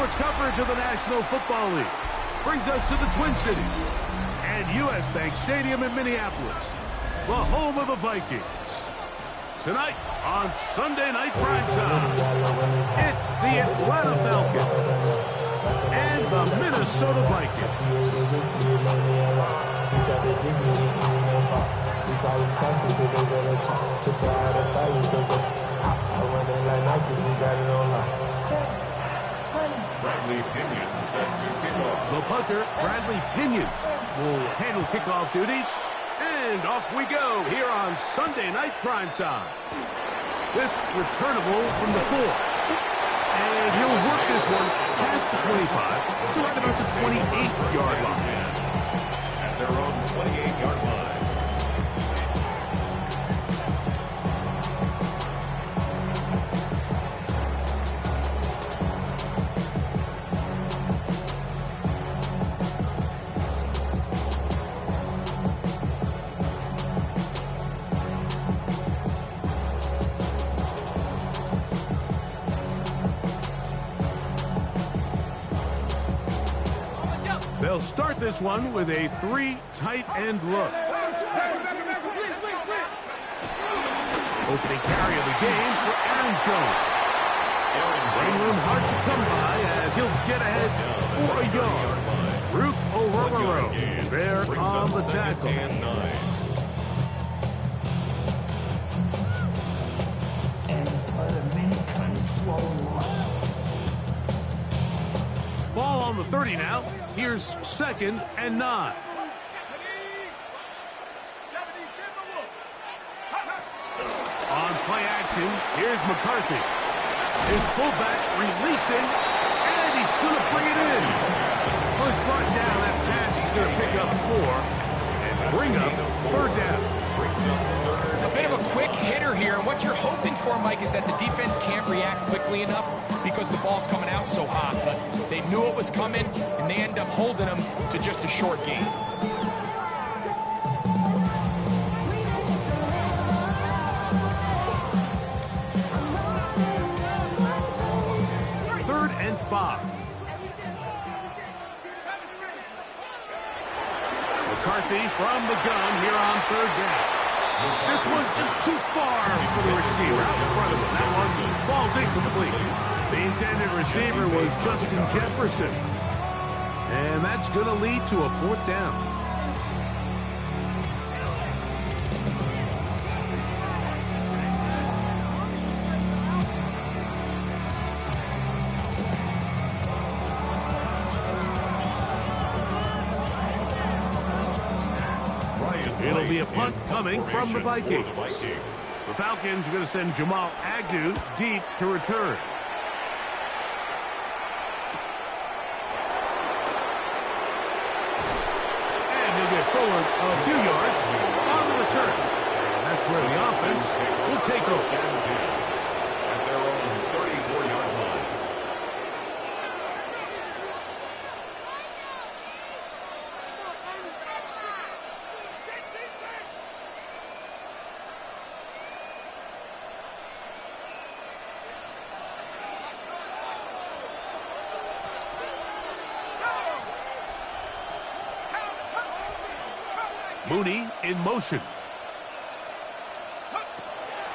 Sports coverage of the National Football League brings us to the Twin Cities and U.S. Bank Stadium in Minneapolis, the home of the Vikings. Tonight on Sunday Night Primetime, it's the Atlanta Falcons and the Minnesota Vikings. Bradley Pinion set to kick off. The punter, Bradley Pinion, will handle kickoff duties. And off we go here on Sunday Night Primetime. This returnable from the 4. And he'll work this one past the 25 to right about the 28-yard line. At their own 28-yard line. They'll start this one with a 3 tight end look. Opening carry of the game for Aaron Jones. Running room hard to come by as he'll get ahead for a yard. Root O'Rororo there on the tackle. Ball on the 30 now. Here's 2nd and 9. On play action, here's McCarthy. His fullback releasing, and he's going to bring it in. First brought down, that pass is going to pick up 4 and bring up 3rd down. A bit of a quick hitter here, and what you're hoping for, Mike, is that the defense can't react quickly enough because the ball's coming out so hot. But they knew it was coming, and they end up holding them to just a short gain. Third and 5. McCarthy from the gun here on 3rd down. This was just too far for the receiver out in front of him. That one falls incomplete. The intended receiver was Justin Jefferson. And that's going to lead to a 4th down. It'll be a punt coming from the Vikings. The Falcons are going to send Jamal Agnew deep to return. And he'll get forward a few yards on the return. And that's where the offense will take over. At their own 34-yard line. Mooney in motion.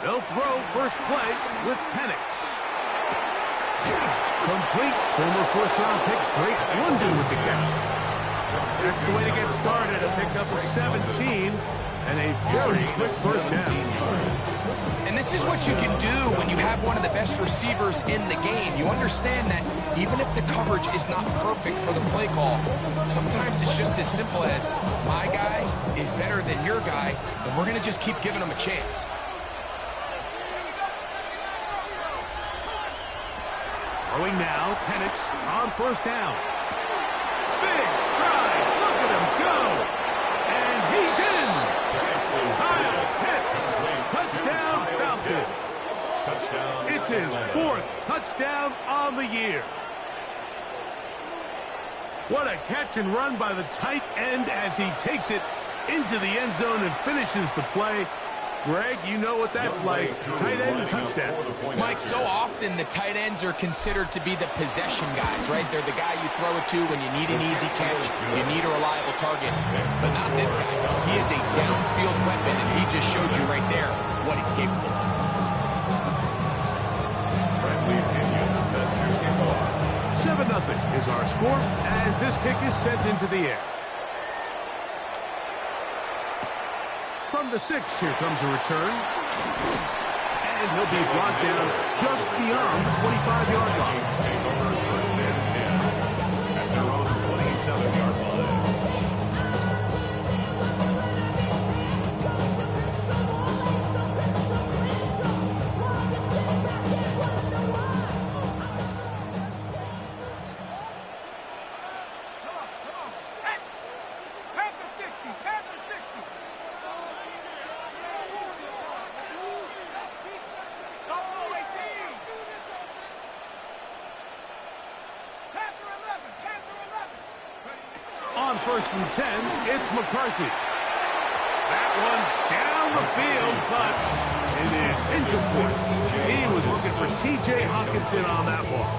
They'll throw first play with Penix. Complete. Former first-round pick Drake London with the catch. That's the way to get started. A pickup of 17 and a very quick first down. And this is what you can do when you have one of the best receivers in the game. You understand that even if the coverage is not perfect for the play call, sometimes it's just as simple as my guy is better than your guy, and we're going to just keep giving him a chance. Throwing now, Penix on first down. Big stride. Look at him go. And he's in. Kyle Pitts. Touchdown, Falcons. Touchdown. It's his 4th touchdown on the year. What a catch and run by the tight end as he takes it into the end zone and finishes the play. Greg, you know what that's like. Tight end touchdown. Mike, so often the tight ends are considered to be the possession guys, right? They're the guy you throw it to when you need an easy catch, you need a reliable target. But not this guy. He is a downfield weapon, and he just showed you right there what he's capable of. Friendly opinion set to kick off. 7-0 is our score as this kick is sent into the air. From the 6, here comes a return. And he'll be brought down just beyond the 25-yard line. Take over first and 10 at their own 27-yard line. On first and 10, it's McCarthy. That one down the field, but it is incomplete. He was looking for T.J. Hawkinson on that one.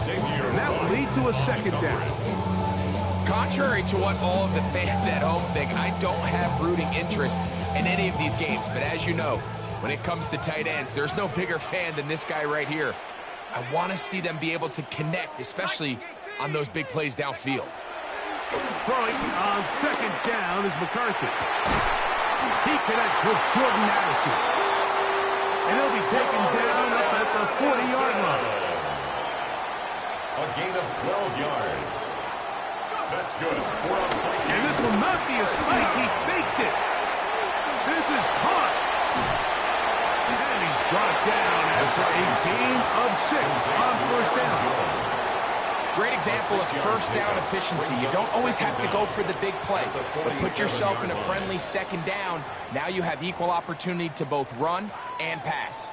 And that will lead to a second down. Contrary to what all of the fans at home think, I don't have rooting interest in any of these games. But as you know, when it comes to tight ends, there's no bigger fan than this guy right here. I want to see them be able to connect, especially on those big plays downfield. Throwing on second down is McCarthy. He connects with Jordan Addison. And he'll be taken down up at the 40-yard line. A gain of 12 yards. That's good. And this will not be a spike. He faked it. This is caught. And he's brought down after a gain of 6 on first down. Great example of first down efficiency. You don't always have to go for the big play, but put yourself in a friendly second down. Now you have equal opportunity to both run and pass.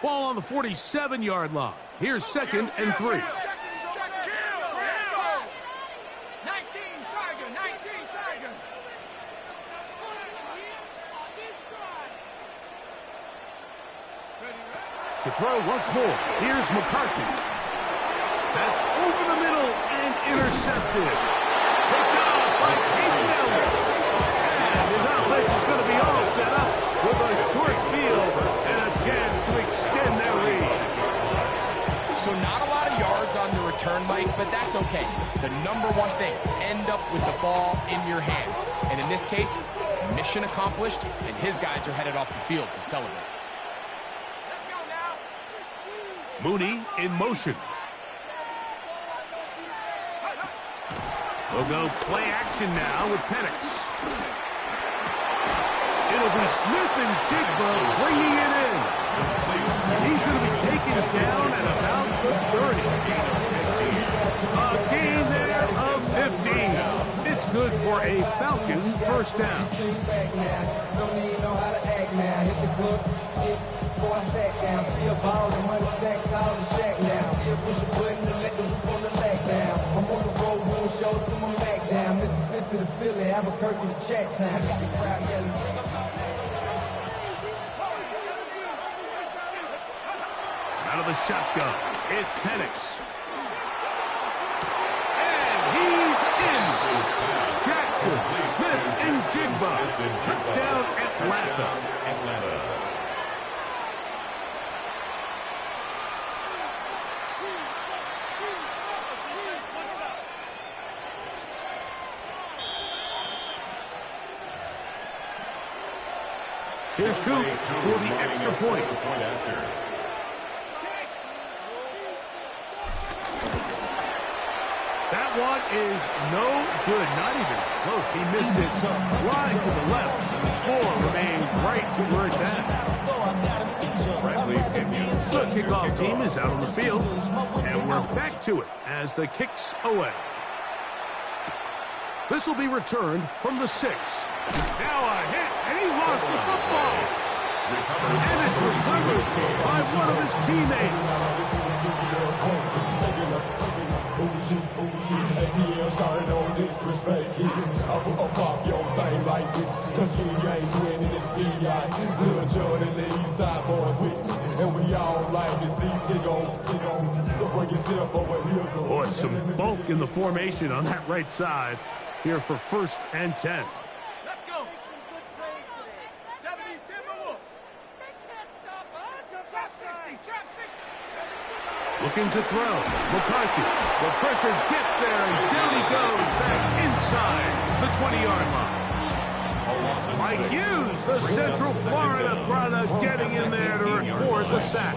Ball on the 47-yard line. Here's second and 3. To throw once more, here's McCarthy. That's over the middle and intercepted. Picked off by Aiden Ellis. And his outlet is going to be all set up with a short field and a chance to extend their lead. So not a lot of yards on the return, Mike, but that's okay. The number one thing, end up with the ball in your hands. And in this case, mission accomplished, and his guys are headed off the field to celebrate. Mooney in motion. We'll go play action now with Penix. It'll be Smith and Jigba bringing it in. He's going to be taken down at about the 30. A gain there of 15. It's good for a Falcon first down. Before I sat down, still balling, money stacked tall and shack now. Still push a button to let the roof on the lag down. I'm on the road doing shows through my back down. Mississippi to Philly, Albuquerque to chat time. I got the crowd yelling. Out of the shotgun, it's Penix. And he's in. Jackson, Smith, and Jigba. Touchdown, Atlanta. Here's Coop for the extra point. That one is no good, not even close. He missed it right to the left, and the score remains right where it's at. The kickoff team is out on the field, and we're back to it as the kick's away. This will be returned from the 6. Now a hit, and he lost the football. And it's recovered by one of his teammates. ATL shawty don't disrespect kids. I pop your thing like this, cause you ain't winning this B.I. Lil' Jordan and the East Side boys with me, and we all like to see Chigo. So bring yourself over here, go. Boy, some bulk in the formation on that right side here for 1st and 10. Let's go. Make some good plays today. 70 Timberwolves. They can't stop us. Trap 60. Trap 60. Looking to throw. McCarthy. The pressure gets there, and down he goes back inside the 20-yard line. Mike Hughes, the Central Florida product, getting in there to record the sack.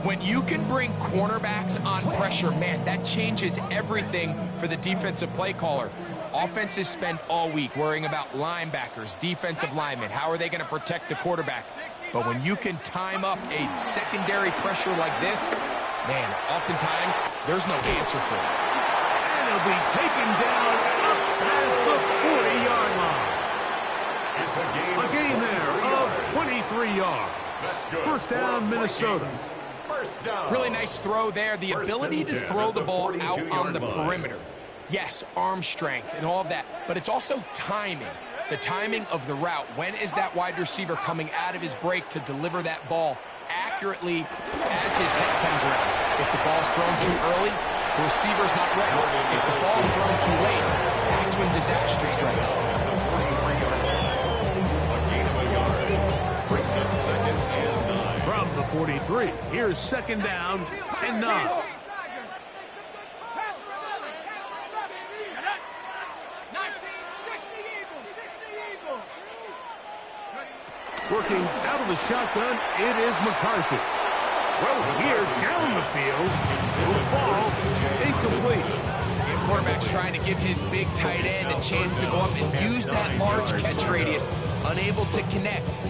When you can bring cornerbacks on pressure, man, that changes everything for the defensive play caller. Offenses spend all week worrying about linebackers, defensive linemen. How are they going to protect the quarterback? But when you can time up a secondary pressure like this, man, oftentimes there's no answer for it. And he'll be taken down up past the 40-yard line. It's a gain there of 23 yards. First down, Minnesota. First down. Really nice throw there. The ability to throw the ball out on the perimeter. Yes, arm strength and all of that, but it's also timing. The timing of the route. When is that wide receiver coming out of his break to deliver that ball accurately as his head comes around? If the ball's thrown too early, the receiver's not ready. If the ball's thrown too late, that's when disaster strikes. From the 43, here's 2nd down and 9. Working out of the shotgun, it is McCarthy. Well, here, down the field, will fall, incomplete. The quarterback's trying to give his big tight end a chance to go up and use that large catch radius, unable to connect.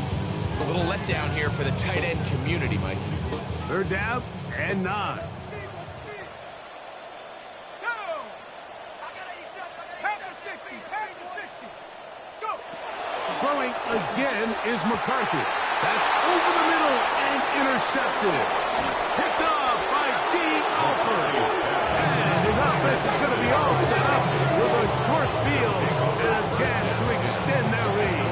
A little letdown here for the tight end community, Mike. 3rd down and 9. Throwing again is McCarthy. That's over the middle and intercepted. Picked off by Dean Alford. And his offense is going to be all set up with a short field and a chance to extend their lead.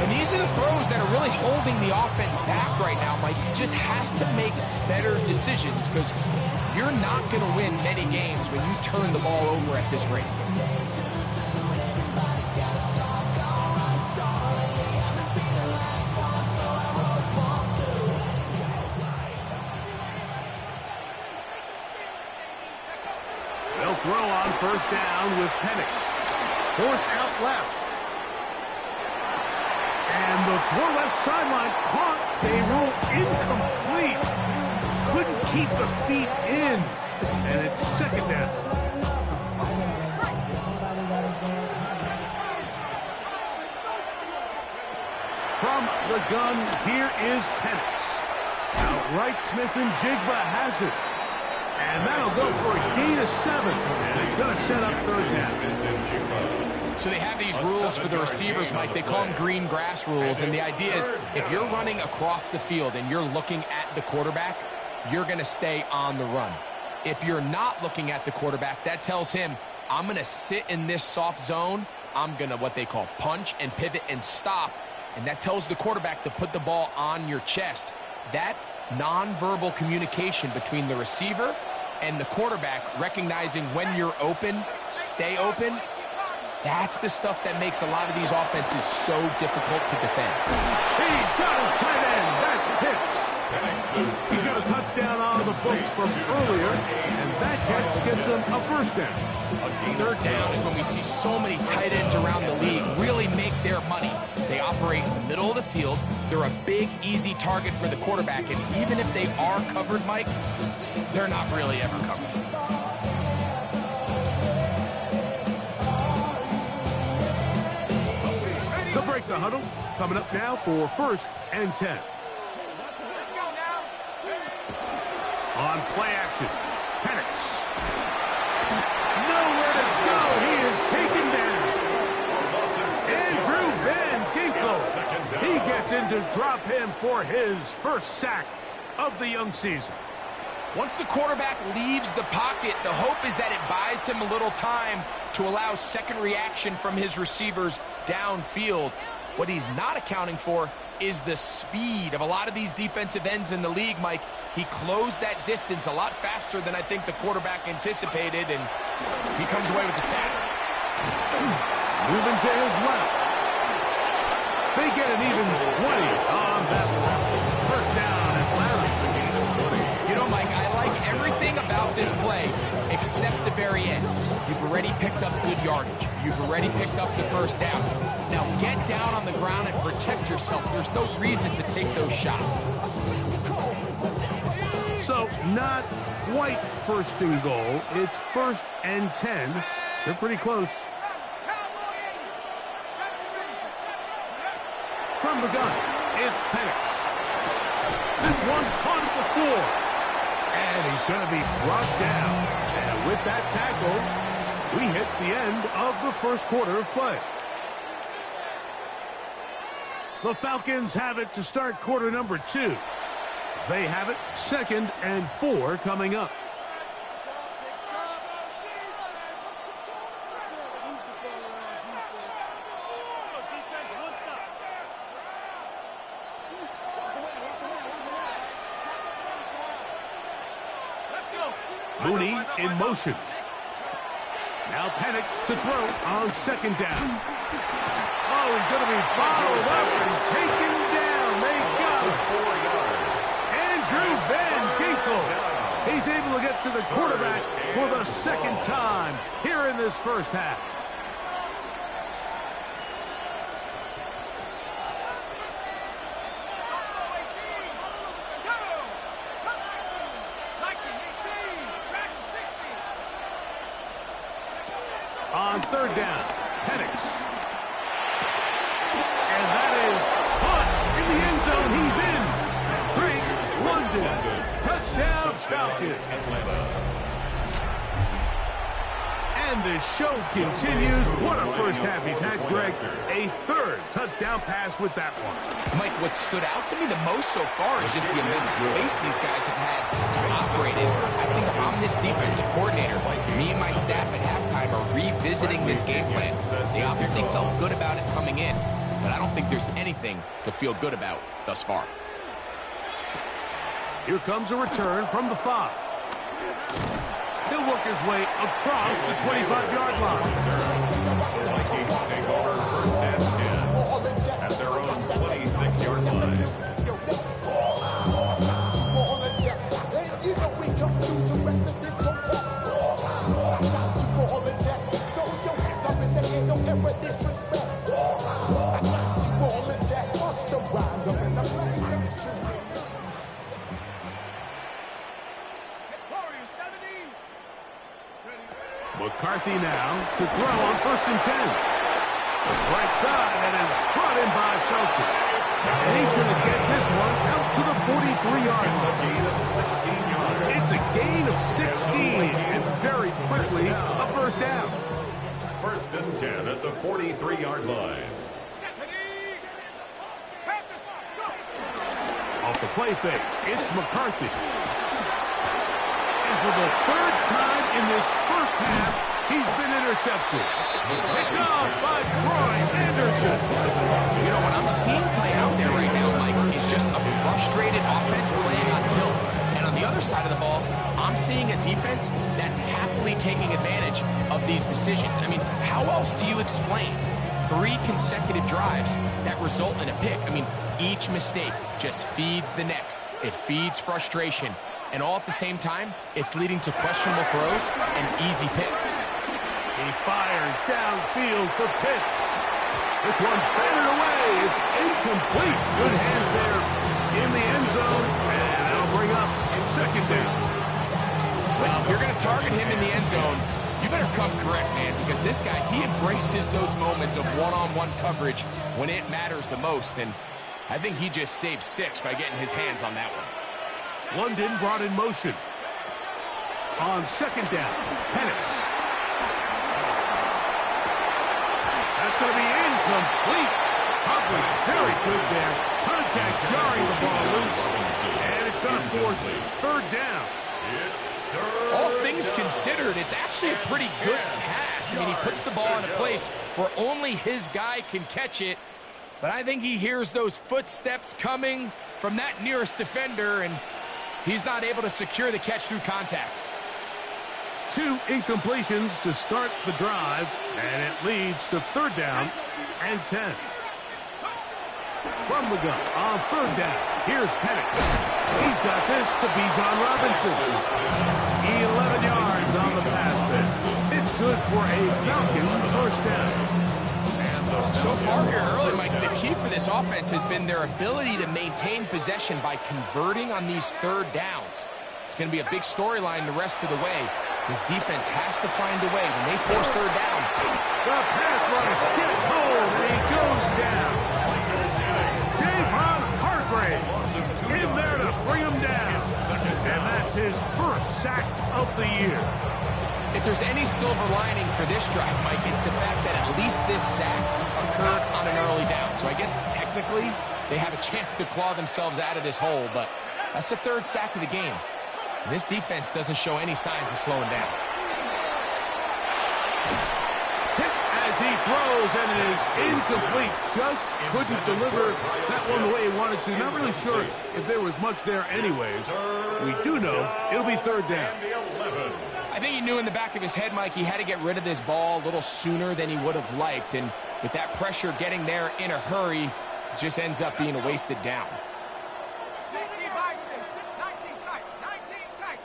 And these are the throws that are really holding the offense back right now, Mike. He just has to make better decisions because you're not going to win many games when you turn the ball over at this rate. They'll throw on 1st down with Penix. Forced out left. And the throw left sideline caught. They rule incomplete. Couldn't keep the feet in. And it's 2nd down. From the gun, here is Penix. Outright Smith and Jigba has it. And that'll go for a gain of 7. And it's going to set up 3rd down. So they have these rules for the receivers, Mike. They call them green grass rules. And the idea is if you're running across the field and you're looking at the quarterback, you're going to stay on the run. If you're not looking at the quarterback, that tells him, I'm going to sit in this soft zone. I'm going to what they call punch and pivot and stop. And that tells the quarterback to put the ball on your chest. That nonverbal communication between the receiver and the quarterback, recognizing when you're open, stay open, that's the stuff that makes a lot of these offenses so difficult to defend. He got his tight end. That's Pitts. He's got a touchdown on the books from earlier, and that catch gets him a 1st down. 3rd down is when we see so many tight ends around the league really make their money. They operate in the middle of the field. They're a big, easy target for the quarterback, and even if they are covered, Mike, they're not really ever covered. They'll break the huddle. Coming up now for 1st and 10. On play action, Penix. Nowhere to go. He is taken down. Andrew Van Ginkel. He gets in to drop him for his 1st sack of the young season. Once the quarterback leaves the pocket, the hope is that it buys him a little time to allow second reaction from his receivers downfield. What he's not accounting for is the speed of a lot of these defensive ends in the league, Mike. He closed that distance a lot faster than I think the quarterback anticipated, and he comes away with the sack. Moving to his left. They get an even 20 on that one. First down, Atlanta. You know, Mike, I like everything about this play except the very end. You've already picked up good yardage. You've already picked up the first down. Now get down on the ground and protect yourself. There's no reason to take those shots. So, not quite first and goal. It's 1st and 10. They're pretty close. From the gun, it's Penix. This one caught at the 4. And he's going to be brought down. And with that tackle, we hit the end of the first quarter of play. The Falcons have it to start quarter number 2. They have it 2nd and 4 coming up. Mooney in motion. Now Penix to throw on 2nd down. Oh, he's going to be followed up and taken down. They got him. 4 yards. Andrew Van Ginkel. He's able to get to the quarterback for the 2nd time here in this first half. On 3rd down, Penix. And that is caught in the end zone. He's in. Drake London. Touchdown, Falcons. And the show continues. What a first half he's had, Greg. A 3rd touchdown pass with that one. Mike, what stood out to me the most so far is just the amount of space these guys have had to operate in. I think if I'm this defensive coordinator, me and my staff at halftime are revisiting this game plan. They obviously felt good about it coming in, but I don't think there's anything to feel good about thus far. Here comes a return from the 5. He'll work his way across the 25-yard line. The Vikings take over 1st and 10 at their own 26-yard line. McCarthy now to throw on 1st and 10. Right side, and is brought in by Felton. And he's going to get this one out to the 43-yard line. It's a gain of 16. And very quickly, a first down. 1st and 10 at the 43-yard line. Off the play fake, it's McCarthy. And for the 3rd time in this first half, he's been intercepted. Picked off by Troy Anderson. You know, what I'm seeing play out there right now, Mike, is just a frustrated offense playing on tilt. And on the other side of the ball, I'm seeing a defense that's happily taking advantage of these decisions. I mean, how else do you explain 3 consecutive drives that result in a pick? I mean, each mistake just feeds the next. It feeds frustration. And all at the same time, it's leading to questionable throws and easy picks. He fires downfield for Pitts. This one batted away. It's incomplete. Good hands there in the end zone. And that'll bring up 2nd down. Well, if you're going to target him in the end zone, you better come correct, man, because this guy, he embraces those moments of one-on-one coverage when it matters the most. And I think he just saved 6 by getting his hands on that one. London brought in motion. On 2nd down, Penix. That's going to be incomplete. Coverage very good there. Contact jarring the ball loose. And it's going to force 3rd down. All things considered, it's actually a pretty good pass. I mean, he puts the ball in a place where only his guy can catch it. But I think he hears those footsteps coming from that nearest defender, and he's not able to secure the catch through contact. 2 incompletions to start the drive, and it leads to 3rd down and 10. From the gun on 3rd down, here's Penix. He's got this to Bijan Robinson. 11 yards on the pass there. It's good for a Falcon 1st down. So far here early, Mike, the key for this offense has been their ability to maintain possession by converting on these 3rd downs. It's going to be a big storyline the rest of the way. This defense has to find a way. When they force 3rd down, the pass rush gets home, and he goes down. Javon Hargrave in there to bring him down. And that's his 1st sack of the year. if there's any silver lining for this drive, Mike, it's the fact that at least this sack occurred on an early down. So I guess technically they have a chance to claw themselves out of this hole, but that's the 3rd sack of the game. And this defense doesn't show any signs of slowing down. Hit as he throws, and it is incomplete. Just couldn't deliver that one the way he wanted to. Not really sure if there was much there anyways. We do know it'll be 3rd down. I think he knew in the back of his head, Mike, he had to get rid of this ball a little sooner than he would have liked. And with that pressure getting there in a hurry, it just ends up being a wasted down. 60 by 6, 19 tight, 19 tight.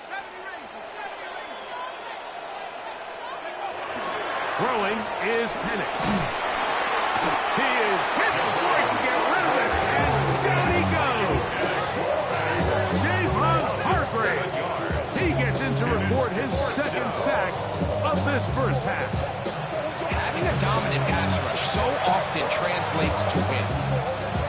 70 range, 70 range. Throwing is Penix. He is hit before he can get rid of it, and down he goes. Javon Hargrave. He gets in to report his 2nd sack of this 1st half. Having a dominant pass rush so often translates to wins.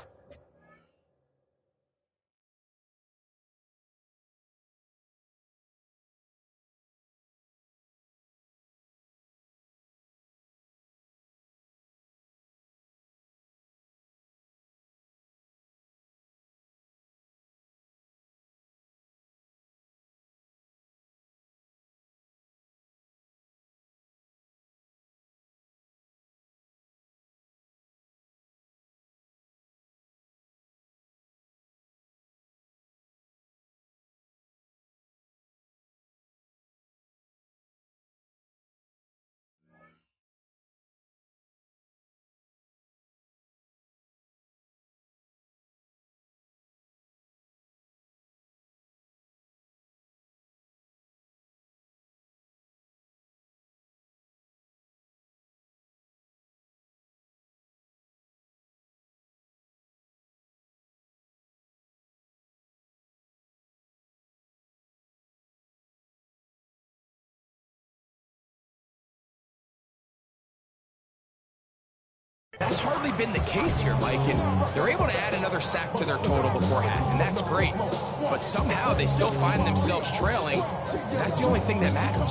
That's hardly been the case here, Mike, and they're able to add another sack to their total before half, and that's great. But somehow they still find themselves trailing, and that's the only thing that matters.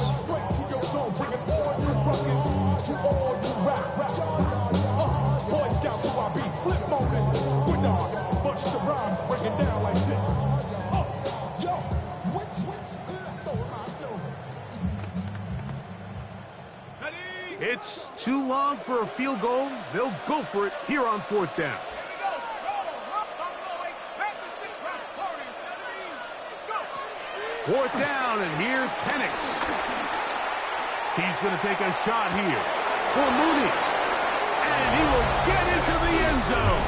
Boy Scouts who I be flip mode in this squid bunch of rhymes breaking down like this. Yo, It's too long for a field goal. They'll go for it here on 4th down. 4th down, and here's Penix. He's going to take a shot here for Mooney. And he will get into the end zone.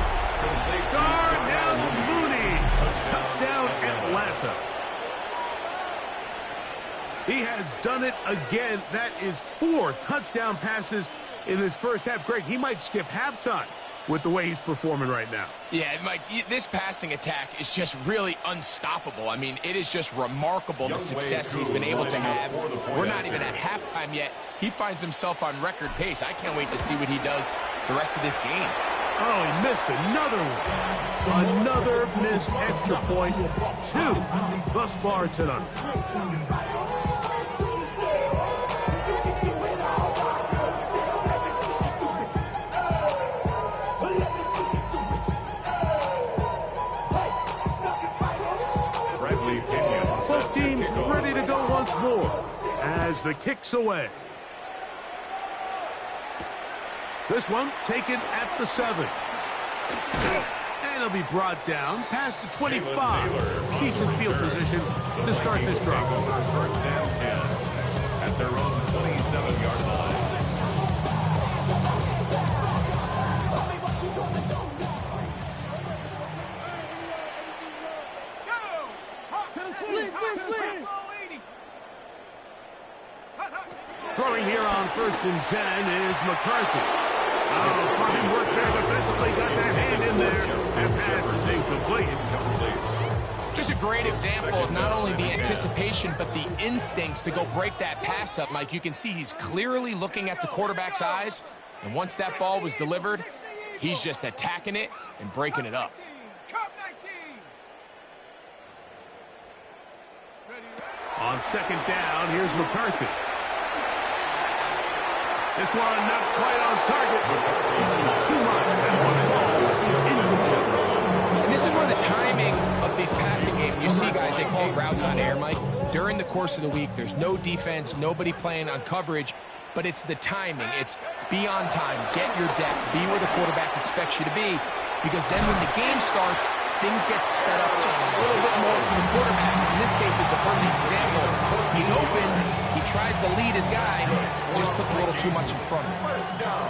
Darnell Mooney. Touchdown, Atlanta. He has done it again. That is 4 touchdown passes in this 1st half. Greg, he might skip halftime with the way he's performing right now. Yeah, Mike, this passing attack is just really unstoppable. I mean, it is just remarkable the success he's been able to have. We're not even at halftime yet. He finds himself on record pace. I can't wait to see what he does the rest of this game. Oh, he missed another one. Another missed extra point. 2 thus far tonight. Both teams ready to go once more as the kick's away. This one taken at the 7. And he'll be brought down past the 25. Decent field position to start this drive. First and 10 at their own 27-yard line. Throwing here on 1st and 10 is McCarthy. Oh, fine work there defensively. Got their hand in there. And pass is incomplete. Just a great example of not only the anticipation, but the instincts to go break that pass up, Mike. You can see he's clearly looking at the quarterback's eyes. And once that ball was delivered, he's just attacking it and breaking it up. On 2nd down, here's McCarthy. This one not quite on target. Too much. And this is where the timing of these passing games, you see guys, they call routes on air, Mike. During the course of the week, there's no defense, nobody playing on coverage, but it's the timing. It's be on time, get your depth, be where the quarterback expects you to be, because then when the game starts, things get sped up just a little bit more for the quarterback. In this case, it's a perfect example. He's open, he tries to lead his guy, just puts a little too much in front of him.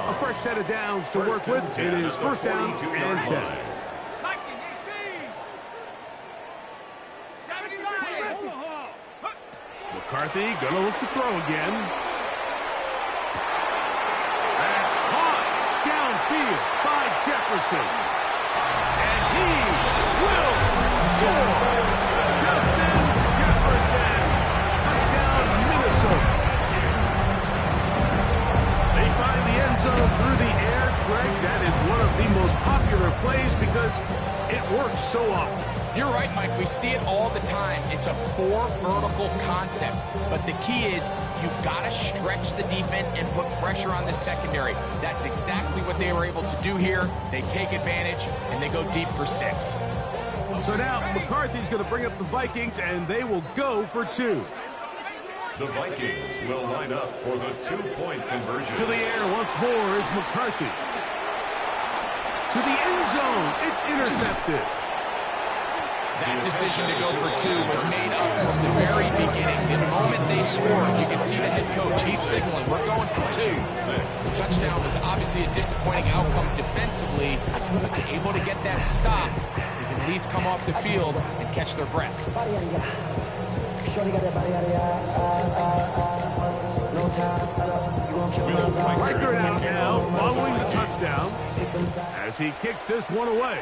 A fresh set of downs to work with. It is 1st down and 10. McCarthy gonna look to throw again. That's caught downfield by Jefferson. And he will score. Justin Jefferson. Touchdown, Minnesota. They find the end zone through the air. Greg, that is one of the most popular plays because it works so often. You're right, Mike. We see it all the time. It's a 4 vertical concept. But the key is you've got to stretch the defense and put pressure on the secondary. That's exactly what they were able to do here. They take advantage, and they go deep for 6. So now McCarthy's going to bring up the Vikings, and they will go for 2. The Vikings will line up for the 2-point conversion. To the air once more is McCarthy. To the end zone. It's intercepted. That decision to go for 2 was made up from the very beginning. The moment they scored, you can see the head coach. He's signaling, we're going for 2. The touchdown was obviously a disappointing outcome defensively, but to able to get that stop, they can at least come off the field and catch their breath. Record out now following the touchdown as he kicks this one away.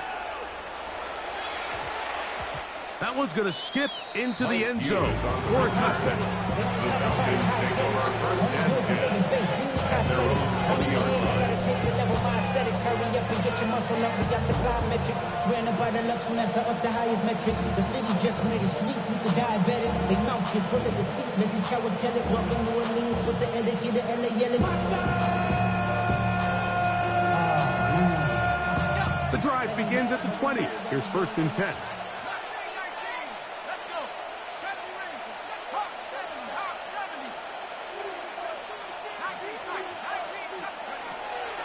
That one's going to skip into the end zone for a touchdown. The Falcons take over 1st and 10 at their own 20-yard line. Hurry up and get your muscle up, we got the plyometric. Ran about the lux, that's up the highest metric. The city just made it sweet, people diabetic. They mouth get full of deceit, let these cowards tell it. Welcome New Orleans with the etiquette, the LA yelling. The drive begins at the 20. Here's 1st and 10.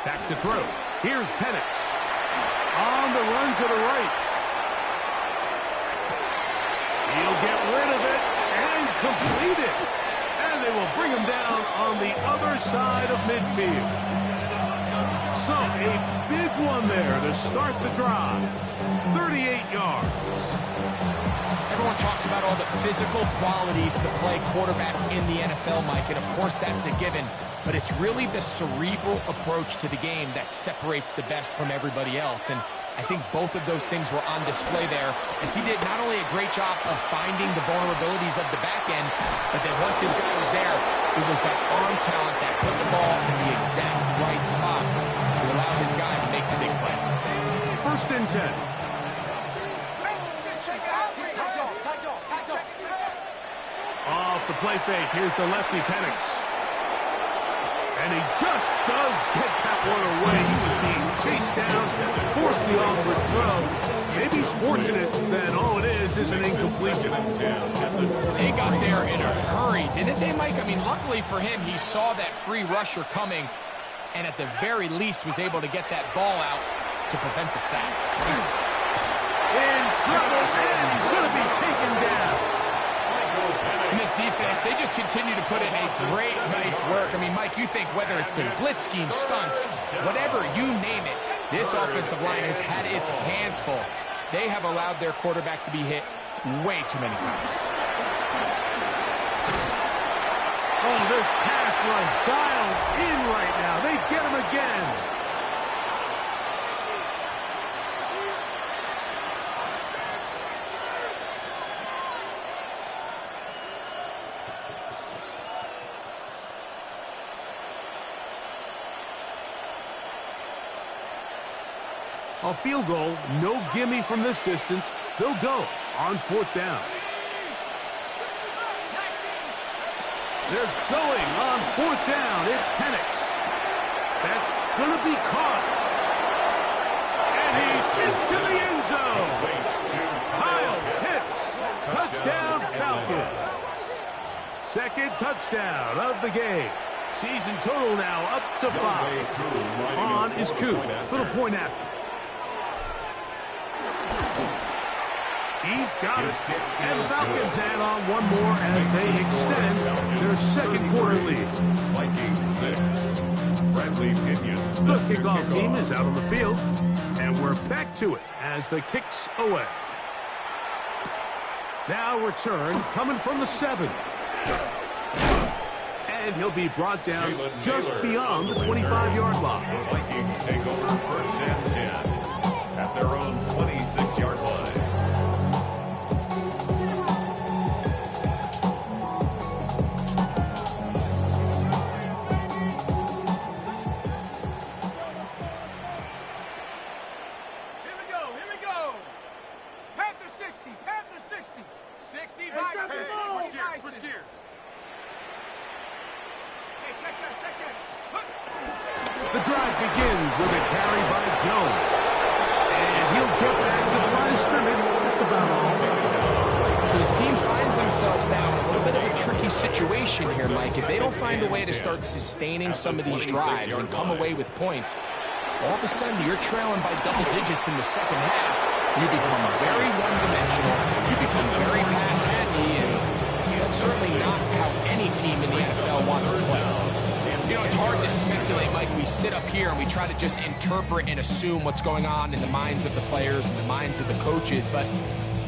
Back to throw. Here's Penix. On the run to the right. He'll get rid of it and complete it. And they will bring him down on the other side of midfield. So a big one there to start the drive. 38 yards. Everyone talks about all the physical qualities to play quarterback in the NFL, Mike, and of course that's a given. But it's really the cerebral approach to the game that separates the best from everybody else. And I think both of those things were on display there, as he did not only a great job of finding the vulnerabilities of the back end, but then once his guy was there, it was that arm talent that put the ball in the exact right spot to allow his guy to make the big play. 1st and 10. Off the play fake, here's the lefty Penix. And he just does get that one away. He was being chased down, forced the awkward throw. Maybe he's fortunate that all it is Misses an incompletion. They got there in a hurry, didn't they, Mike? I mean, luckily for him, he saw that free rusher coming, and at the very least was able to get that ball out to prevent the sack. In trouble, and he's going to be taken down. In this defense, they just continue to put in a great night's work. I mean, Mike, you think whether it's been blitz schemes, stunts, whatever, you name it, this offensive line has had its hands full. They have allowed their quarterback to be hit way too many times. Oh, this pass rush dialed in right now. They get him again. A field goal, no gimme from this distance. They'll go on 4th down. They're going on 4th down. It's Penix. That's going to be caught. And he's into the end zone. Kyle hits. Touchdown, Falcons. Second touchdown of the game. Season total now up to 5. On is Coop for the point after. He's got it. And the Falcons add on one more as they extend their second quarter lead. Vikings 6. Bradley Pinion. The kickoff team is out on the field, and we're back to it as the kick's away. Now return coming from the 7. And he'll be brought down just beyond the 25-yard line. The Vikings take over 1st and 10 at their own 26-yard line. The drive begins with a carry by Jones. And he'll get back to the line of scrimmage. That's about all. So his team finds themselves now in a little bit of a tricky situation here, Mike. If they don't find a way to start sustaining some of these drives and come away with points, all of a sudden you're trailing by double digits in the second half. You become very one-dimensional. You become very pass-happy, and that's certainly not how any team in the NFL wants to play. You know, it's hard to speculate, Mike. We sit up here and we try to just interpret and assume what's going on in the minds of the players and the minds of the coaches, but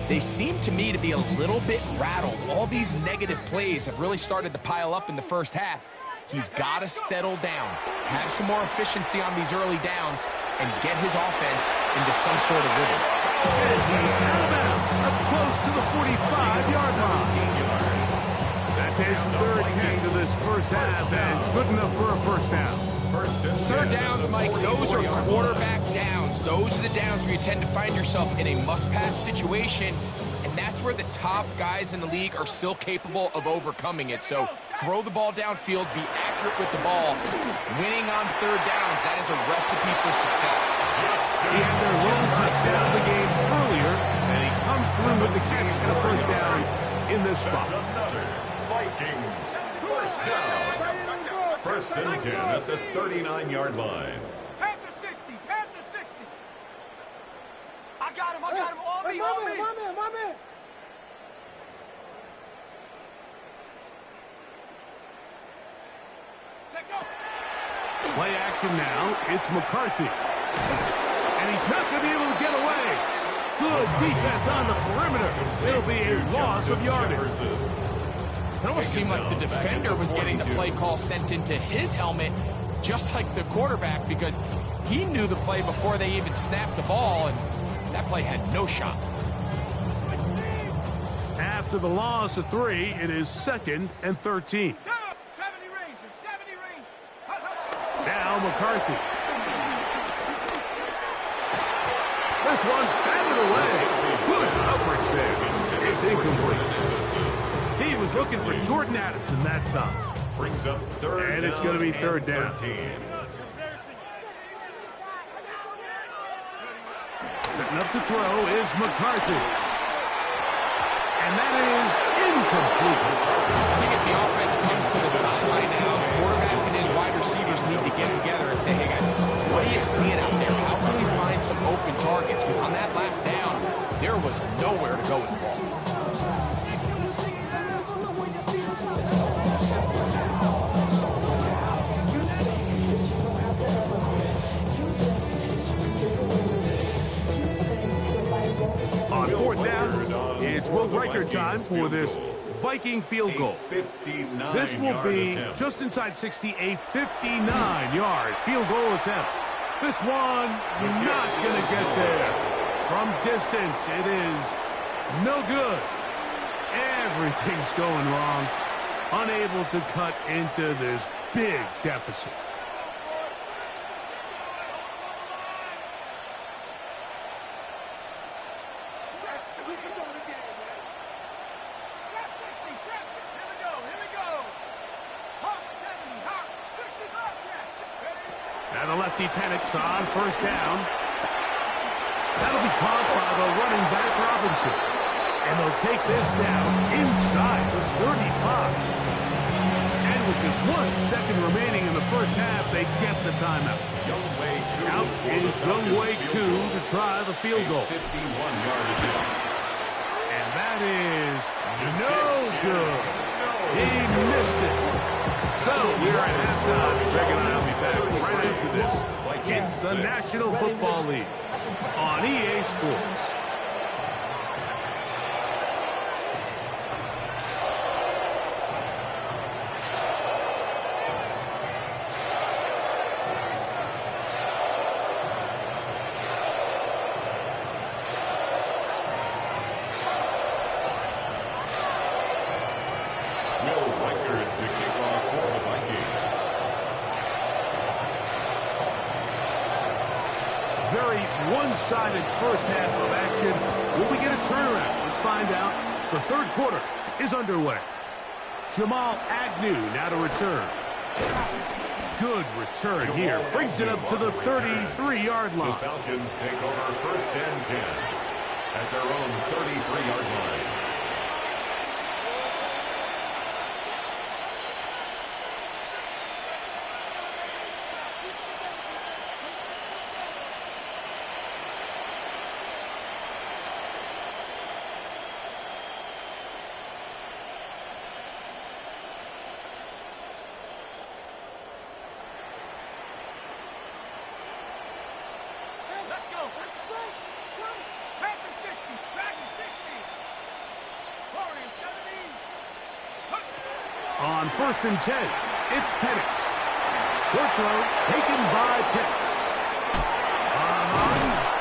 they seem to me to be a little bit rattled. All these negative plays have really started to pile up in the first half. He's got to settle down, have some more efficiency on these early downs, and get his offense into some sort of rhythm. And he's out of bounds, up close to the 45-yard line. That's his third catch of this first half, and good enough for a first down. Third downs, Mike, those are quarterback downs. Those are the downs where you tend to find yourself in a must-pass situation, and that's where the top guys in the league are still capable of overcoming it. So throw the ball downfield, be accurate with the ball. Winning on third downs, that is a recipe for success. He had their lone touchdown of the game earlier, and he comes through with the catch and a first down in this spot. Vikings, first down. 1st and 10 at the 39-yard line. Panther 60, Panther 60. I got him, on me, on me. My man. Take go. Play action now. It's McCarthy. And he's not going to be able to get away. Good defense on the perimeter. It'll be a loss of yardage. It almost seemed like the defender was getting the play call sent into his helmet, just like the quarterback, because he knew the play before they even snapped the ball, and that play had no shot. After the loss of 3, it is 2nd and 13. 70 Rangers, 70 Rangers. Now McCarthy. This one batted away. Good coverage there. It's incomplete. He was looking for Jordan Addison that time. Brings up third and it's going to be third down. 13. Setting up to throw is McCarthy. see it out there. How can we find some open targets? Because on that last down, there was nowhere to go with the ball. On fourth down, it's Will Reichert time for this Viking field goal. This will be just inside 60, a 59-yard field goal attempt. This one not going to get there. From distance, it is no good. Everything's going wrong. Unable to cut into this big deficit. Now the lefty panics on first down. That'll be caught by the running back Robinson. And they'll take this down inside the 35. And with just 1 second remaining in the first half, they get the timeout. Out is Younghoe Koo to try the field goal. 51-yard attempt. And that is no good. He missed it. So we're at halftime. Greg and I will be back right after this. It's the National Football League on EA Sports. Will Reichert to kick off for the Vikings. Very one-sided first half of action. Will we get a turnaround? Let's find out. The third quarter is underway. Jamal Agnew now to return. Good return here. Brings it up to the 33-yard The line. Falcons take over first and 10 at their own 33-yard line. Let's go. Back to 60. Back to 60. Warriors 70. On first and 10, it's Penix. Short throw taken by Penix.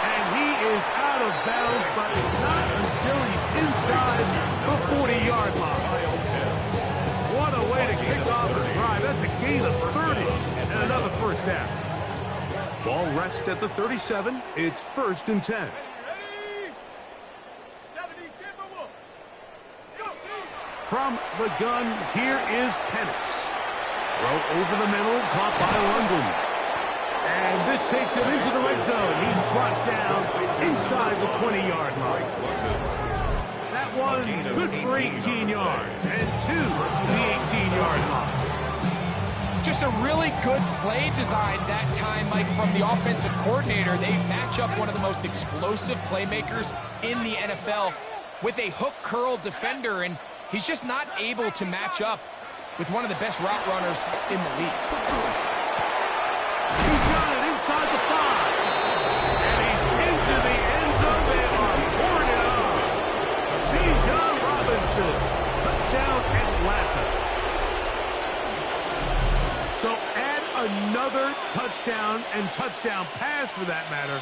And he is out of bounds, but it's not until he's inside the 40-yard line. What a way to kick off the drive. That's a gain of 30 and another first down. Ball rests at the 37. It's first and 10. Ready? 70 Timberwolves. Go. From the gun, here is Penix. Throw over the middle, caught by London. And this takes him into the red zone. He's brought down inside the 20-yard line. That one good for 18 yards and 2 to the 18-yard line. Just a really good play design that time, Mike, from the offensive coordinator. They match up one of the most explosive playmakers in the NFL with a hook curl defender, and he's just not able to match up with one of the best route runners in the league. He's got it inside the 5. And he's into the end zone. They are pouring it on. Bijan Robinson. Touchdown Atlanta. So add another touchdown and touchdown pass for that matter.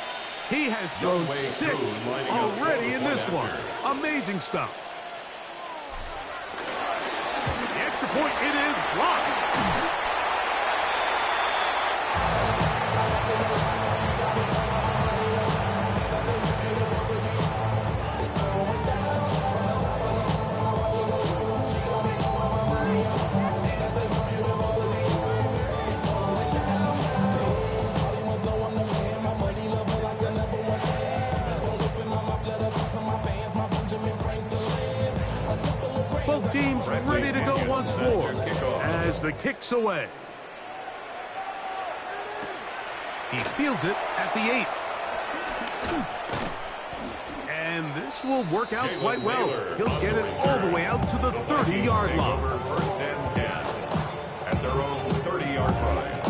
He has thrown 6 already in this one. Amazing stuff. The extra point, it is blocked. Both teams ready to go once more as the kick's away. He fields it at the 8. And this will work out quite well. He'll get it all the way out to the 30-yard line. First and 10 at their own 30-yard line.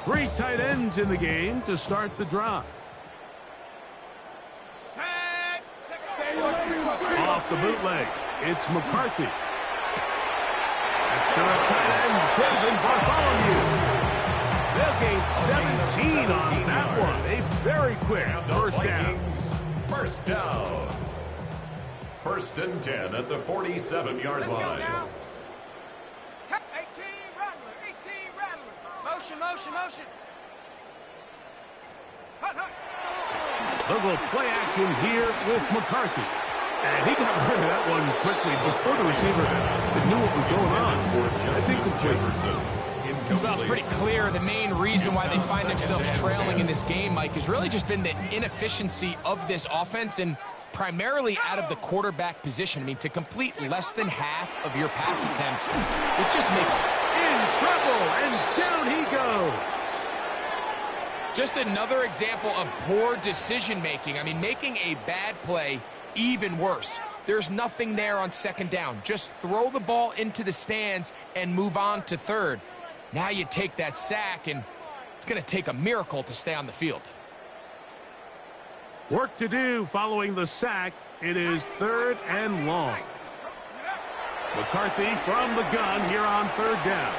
Three tight ends in the game to start the drive. Off the bootleg, it's McCarthy. After a tight end, Kevin Bartholomew. They'll gain 17 on that one. A very quick first down. First down. First and 10 at the 47-yard line. 18 Rattler, 18 Rattler. Motion, motion, motion. Hut, hut. They'll go play action here with McCarthy. And he got rid of that one quickly before the receiver knew what was going on. That's incomplete. Well, it's pretty clear the main reason why they find themselves trailing in this game, Mike, has really just been the inefficiency of this offense and primarily out of the quarterback position. I mean, to complete less than half of your pass attempts, it just makes in trouble, and down he goes. just another example of poor decision-making. I mean, making a bad play even worse. There's nothing there on second down. Just throw the ball into the stands and move on to third. Now you take that sack, and it's going to take a miracle to stay on the field. Work to do following the sack. It is third and long. McCarthy from the gun here on third down.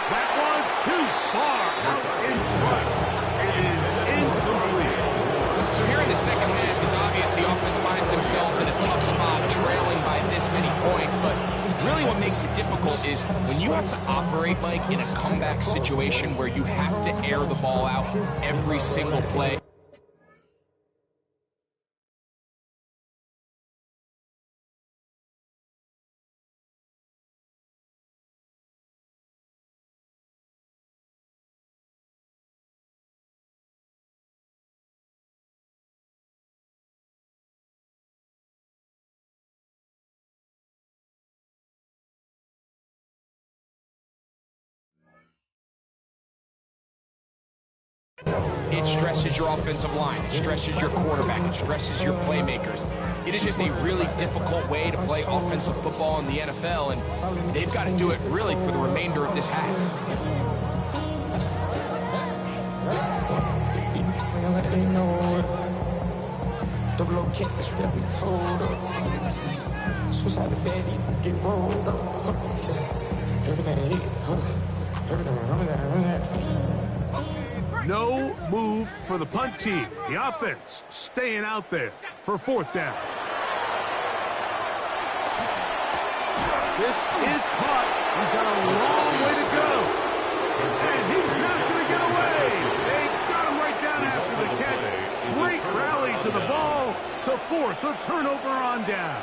That one too far out in front. It is incomplete. So here in the second half, it's obvious the offense finds themselves in a tough spot, trailing by this many points. But really what makes it difficult is when you have to operate, Mike, in a comeback situation where you have to air the ball out every single play. It stresses your offensive line, it stresses your quarterback, it stresses your playmakers. It is just a really difficult way to play offensive football in the NFL, and they've got to do it really for the remainder of this half. No move for the punt team. The offense staying out there for fourth down. This is caught. He's got a long way to go. And he's not going to get away. They got him right down after the catch. Great rally to the ball to force a turnover on down.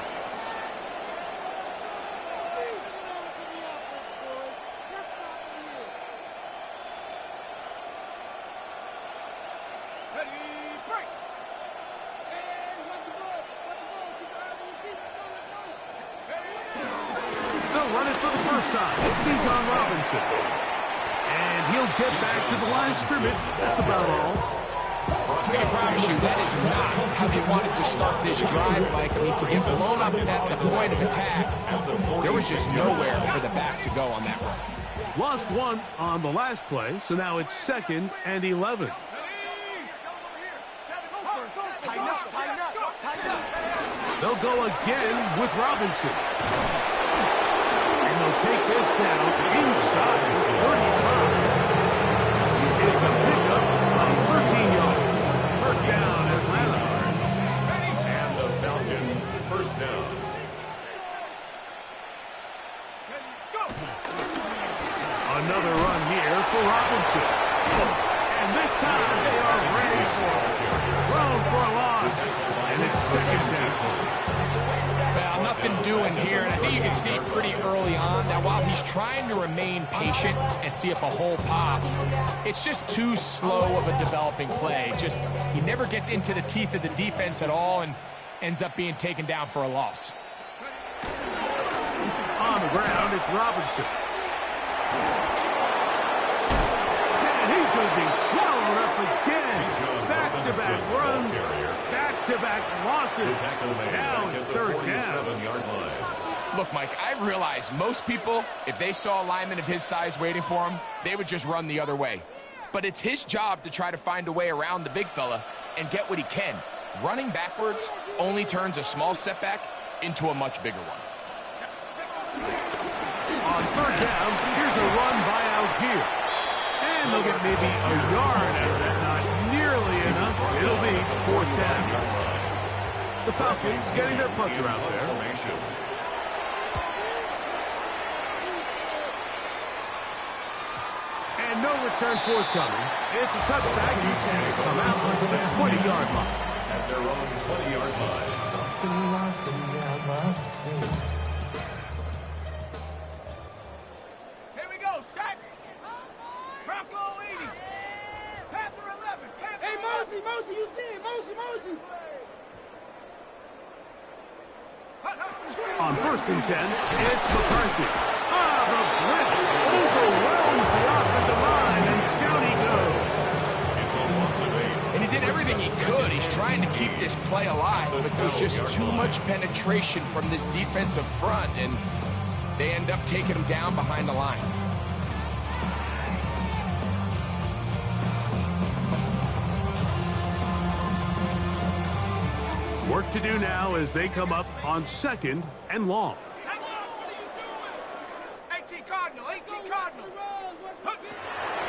And he'll get back to the line of scrimmage. That's about all. I can promise you that is not how they wanted to start this drive, Mike. I mean, to get blown up at the point of attack, there was just nowhere for the back to go on that run. Lost one on the last play, so now it's 2nd and 11. They'll go again with Robinson. And they'll take this down inside 35. It's a pickup of 13 yards. First down, Atlanta. And the Falcon first down. Another run here for Robinson. And this time they are ready for it. Thrown for a loss. And it's 2nd down. Well, nothing doing here, and I think you can see pretty early on that while he's trying to remain patient and see if a hole pops, it's just too slow of a developing play. Just he never gets into the teeth of the defense at all and ends up being taken down for a loss. On the ground, it's Robinson. And he's going to be swallowed up again. Back-to-back runs, back-to-back losses. Now it's third down. Look, Mike, I realize most people, if they saw a lineman of his size waiting for him, they would just run the other way. But it's his job to try to find a way around the big fella and get what he can. Running backwards only turns a small setback into a much bigger one. On third down, here's a run by Algier. And they'll get maybe a yard out of that. Not nearly enough. It'll be fourth down. The Falcons getting their punter out there. And no return forthcoming. It's a touchback. You can come out on the 20-yard line. At their own 20-yard line. Something lost in my sea. Here we go, sack. Bronco 80. Panther 11. Panther hey, Mosey, you see it. Mosey. On first and 10, it's McCarthy. The blitz overwhelms the offensive line, and down he goes. It's a loss of 8. And he did everything he could. He's trying to keep this play alive, but there's just too much penetration from this defensive front, and they end up taking him down behind the line. Work to do now as they come up on second and long. 18 Cardinal.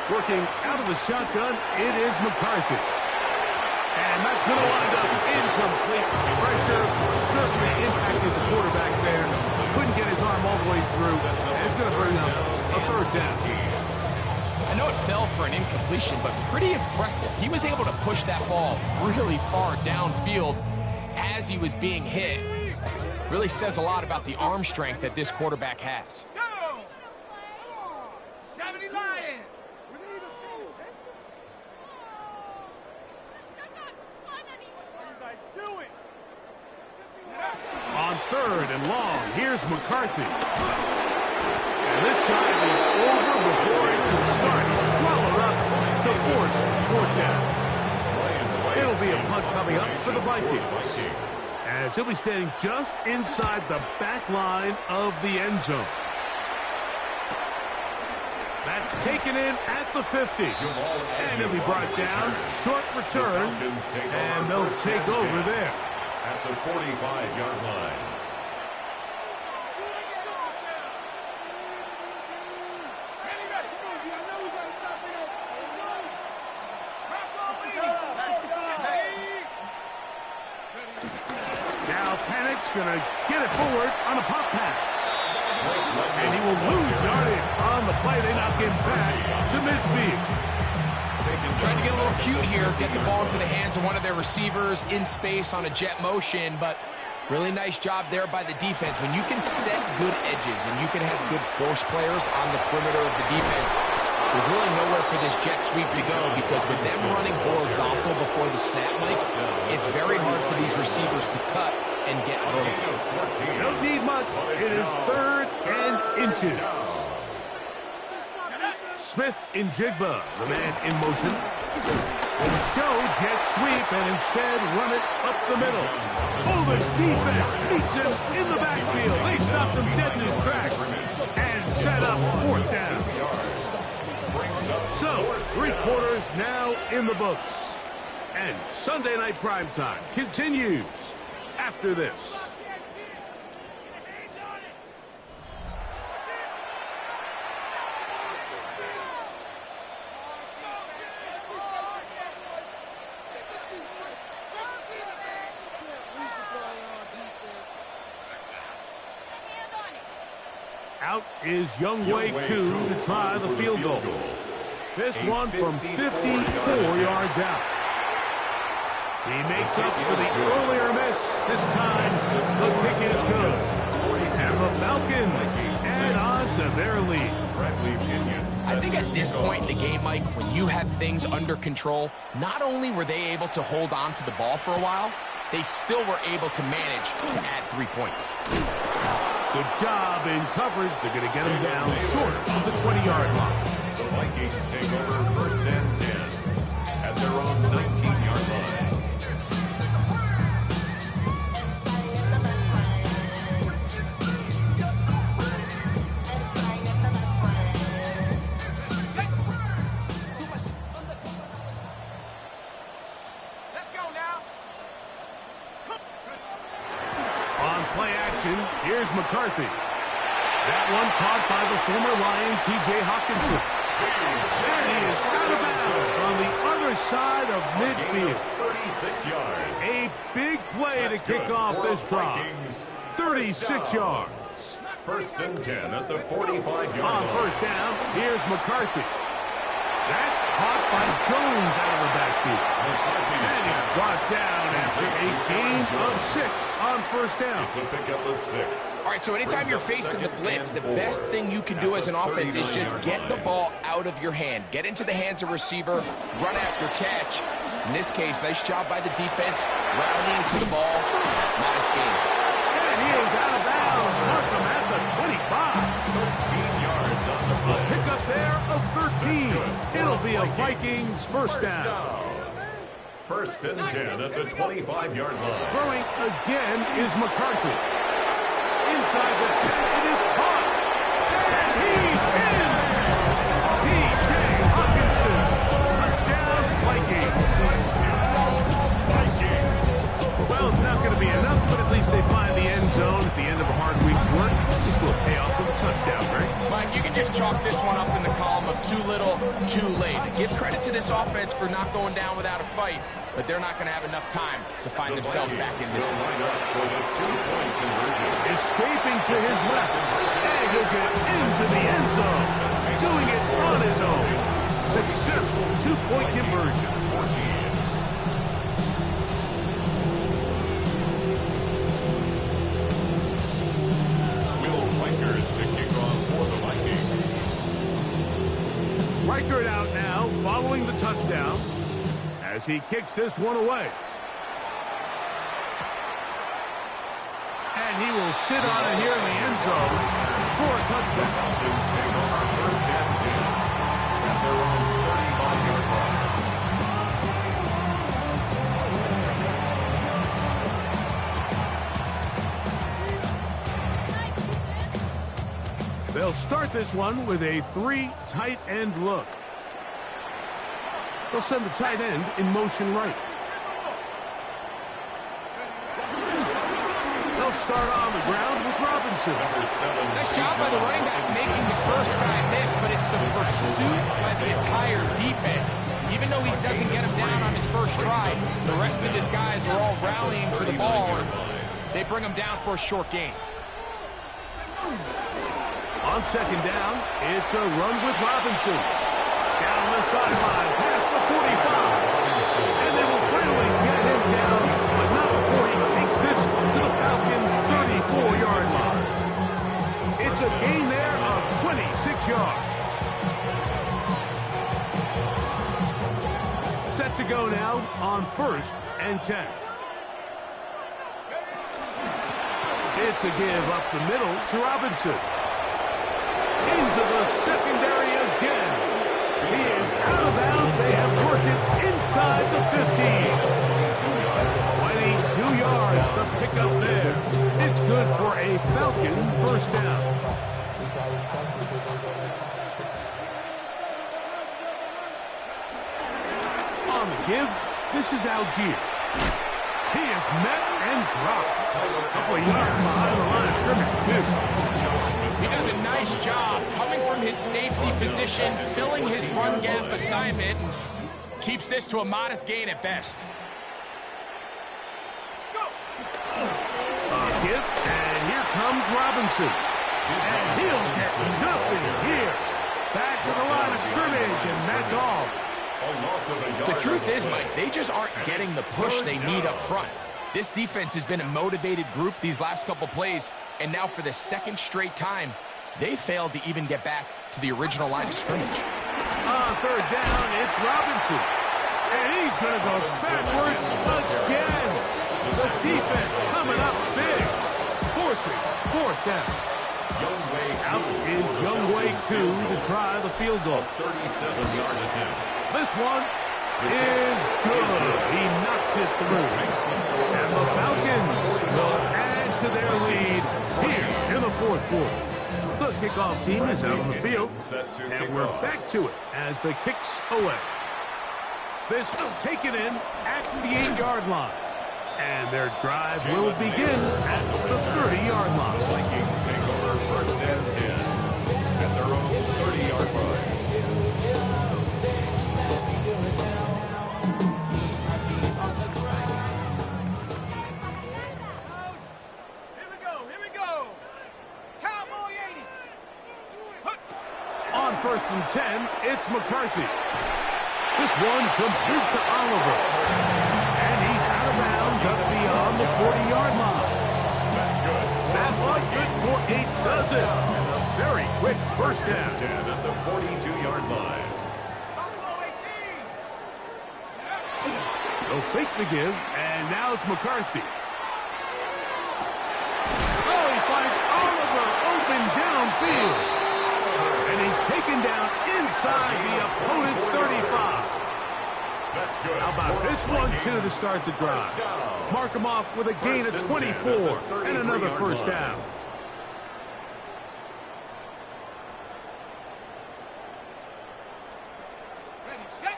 Working out of the shotgun, it is McCarthy. And that's going to wind up incomplete. Pressure certainly impacted the quarterback there. Couldn't get his arm all the way through. And it's going to bring up a third down. I know it fell for an incompletion, but pretty impressive. He was able to push that ball really far downfield as he was being hit. Really says a lot about the arm strength that this quarterback has. Go! 70 Lions. On third and long, here's McCarthy. And this drive is over before it can start. He's swallowed up to force fourth down. It'll be a punt coming up for the Vikings, as he'll be standing just inside the back line of the end zone. That's taken in at the 50. And he'll be brought down. Short return. And they'll take over there. At the 45-yard line. Now Panic's going to get it forward on a pop pass. And he will lose yardage on the play. They knock him back to midfield. Trying to get a little cute here, get the ball into the hands of one of their receivers in space on a jet motion, but really nice job there by the defense. When you can set good edges and you can have good force players on the perimeter of the defense, there's really nowhere for this jet sweep to go, because with them running horizontal before the snap, Mike, it's very hard for these receivers to cut and get vertical. Don't need much. It is third and inches. Smith in Jigba, the man in motion. Will show jet sweep and instead run it up the middle. Oh, the defense meets him in the backfield. They stopped him dead in his tracks and set up fourth down. So, 3 quarters now in the books. And Sunday Night Primetime continues after this. Out is Younghoe Koo to try the field goal. This one from 54 yards out. He makes up for the earlier miss. This time, the kick is good. And the Falcons add on to their lead. I think at this point in the game, Mike, when you have things under control, not only were they able to hold on to the ball for a while, they still were able to manage to add 3 points. Good job in coverage. They're going to get him down short of the 20-yard line. The Vikings take over first and 10 at their own 19-yard line. Here's McCarthy. That one caught by the former Lion, T.J. Hawkinson. And he is out of bounds on the other side of midfield. 36 yards. A big play to kick off this drive. 36 yards. First and 10 at the 45-yard line. On first down, here's McCarthy. That's caught by Jones out of the backfield. And he's brought down after a gain of 6 on first down. It's a pickup of 6. All right, so anytime you're facing the blitz, the best thing you can do as an offense is just get the ball out of your hand. Get into the hands of receiver, run after catch. In this case, nice job by the defense, rallying to the ball. Modest gain. And he is out of bounds. Markham at the 25. 13 yards on the play. Pick up there of 13. It'll be a Vikings first down. First and 10 at the 25-yard line. Throwing again is McCarthy. Inside the 10, it is caught. And he's in. T.J. Hawkinson. Touchdown, Vikings. Well, it's not going to be enough, but at least they find the end zone at the end of a hard week's work. This will pay off with a touchdown, right? Mike, you can just chalk this one up in the column of too little, too late. Give credit to this offense for not going down without a fight, but they're not going to have enough time to find themselves back in this one. Escaping to his left, and he'll get into the end zone. Doing it on his own. Successful two-point conversion. 14. Reichert out now, following the touchdown, as he kicks this one away. And he will sit on it here in the end zone for a touchdown. Falcons take over first and 10 at their own 35-yard line. They'll start this one with a 3 tight end look. They'll send the tight end in motion right. They'll start on the ground with Robinson. Nice job by the running back making the first guy miss, but it's the pursuit by the entire defense. Even though he doesn't get him down on his first try, the rest of his guys are all rallying to the ball, and they bring him down for a short gain. On second down, it's a run with Robinson. Down the sideline, past the 45. And they will finally get him down, but not before he takes this to the Falcons' 34-yard line. It's a gain there of 26 yards. Set to go now on first and 10. It's a give up the middle to Robinson. Into the secondary again. He is out of bounds. They have worked it inside the 15. 22 yards, the pickup there. It's good for a Falcon first down. On the give, this is Algier. He is met and dropped. A couple of yards behind the line of scrimmage, too. He does a nice job coming from his safety position, filling his run gap assignment, keeps this to a modest gain at best. Give, and here comes Robinson. And he'll get nothing here. Back to the line of scrimmage, and that's all. A loss of 8 The truth is, Mike, they just aren't getting the push they need up front. This defense has been a motivated group these last couple plays, and now for the second straight time, they failed to even get back to the original line of scrimmage. On third down, it's Robinson. And he's going to go backwards again. The defense coming up big, forcing fourth down. Out is Youngway 2 to try the field goal. 37-yard attempt. This one is good. He knocks it through. And the Falcons will add to their lead here in the fourth quarter. The kickoff team is out on the field, and we're back to it as the kick's away. This taken in at the 8-yard line. And their drive will begin at the 30-yard line. Vikings take over first and 10 at their own 30-yard line. Here we go. Cowboy 80. On first and 10, it's McCarthy. This one complete to Oliver. And he's out of bounds up beyond the 40-yard line. That's good. That one good for 8 does it. And a very quick first down. 10 at the 42-yard line. Buffalo 18. They'll fake the give, and now it's McCarthy. Oh, he finds Oliver open downfield. And he's taken down inside the opponent's 35. That's good. How about this one, too, to start the drive? Mark him off with a gain of 24 and another first down. Ready, set.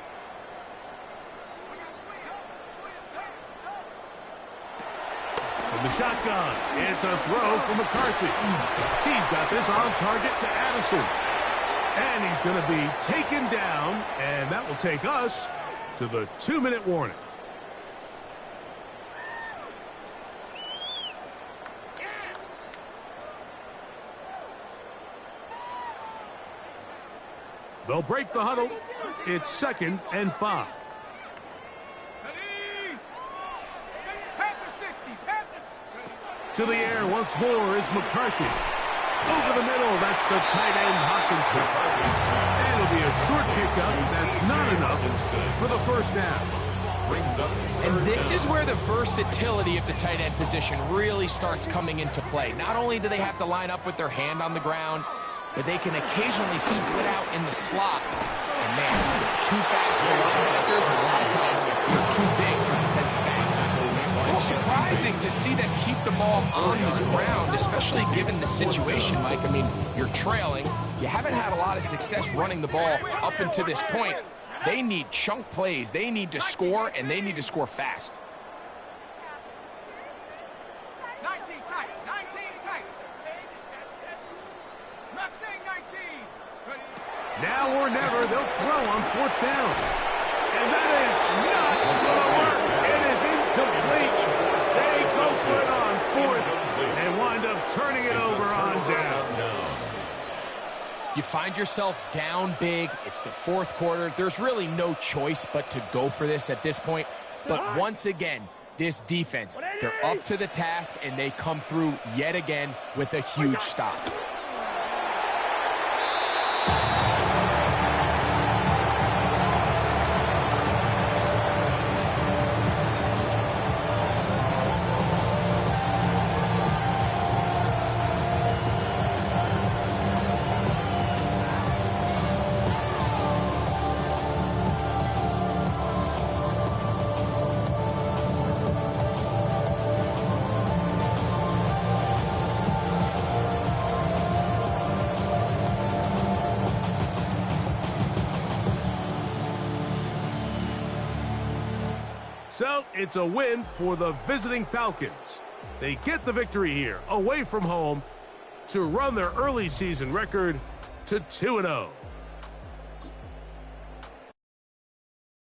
From the shotgun, it's a throw for McCarthy. He's got this on target to Addison. And he's going to be taken down, and that will take us to the 2-minute warning. They'll break the huddle. It's 2nd and 5. Ready. Panther 60. Panthers. To the air once more is McCarthy. Over the middle, that's the tight end Hawkinson. And it'll be a short pickup. That's not enough for the first down. And this is where the versatility of the tight end position really starts coming into play. Not only do they have to line up with their hand on the ground, but they can occasionally split out in the slot. And man, they're too fast for linebackers, and a lot of times they're too big for defensive backs. A little surprising to see them keep the ball on the ground, especially given the situation, Mike. I mean, you're trailing. You haven't had a lot of success running the ball up until this point. They need chunk plays. They need to score, and they need to score fast. 19 tight. 19 tight. Mustang 19. Ready. Now or never, they'll throw on fourth down. And that is not going to work. It is incomplete. They go for it on fourth and wind up turning it over on down. You find yourself down big. It's the fourth quarter. There's really no choice but to go for this at this point. But once again, this defense, they're up to the task, and they come through yet again with a huge stop. So it's a win for the visiting Falcons. They get the victory here, away from home, to run their early season record to 2-0.